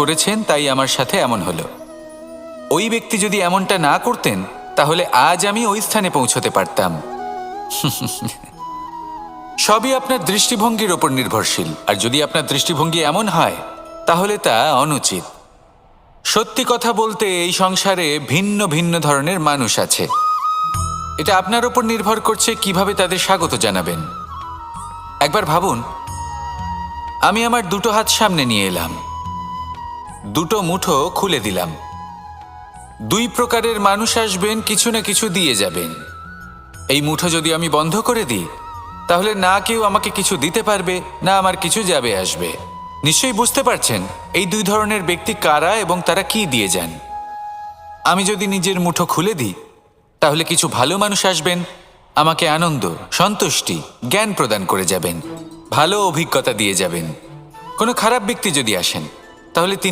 করেছেন, তাই আমার সাথে এমন হলো। ওই ব্যক্তি যদি এমনটা না করতেন তাহলে আজ আমি ওই স্থানে পৌঁছতে পারতাম। সবই আপনার দৃষ্টিভঙ্গির ওপর নির্ভরশীল, আর যদি আপনার দৃষ্টিভঙ্গি এমন হয় তাহলে তা অনুচিত। সত্যি কথা বলতে এই সংসারে ভিন্ন ভিন্ন ধরনের মানুষ আছে। এটা আপনার ওপর নির্ভর করছে কিভাবে তাদের স্বাগত জানাবেন। একবার ভাবুন, আমি আমার দুটো হাত সামনে নিয়ে এলাম, দুটো মুঠো খুলে দিলাম। দুই প্রকারের মানুষ আসবেন, কিছু না কিছু দিয়ে যাবেন। এই মুঠো যদি আমি বন্ধ করে দিই তাহলে না কেউ আমাকে কিছু দিতে পারবে, না আমার কিছু যাবে আসবে। নিশ্চয়ই বুঝতে পারছেন এই দুই ধরনের ব্যক্তি কারা এবং তারা কি দিয়ে যান। আমি যদি নিজের মুঠো খুলে দিই তাহলে কিছু ভালো মানুষ আসবেন, আমাকে আনন্দ, সন্তুষ্টি, জ্ঞান প্রদান করে যাবেন, ভালো অভিজ্ঞতা দিয়ে যাবেন। কোনো খারাপ ব্যক্তি যদি আসেন তাহলে তিনি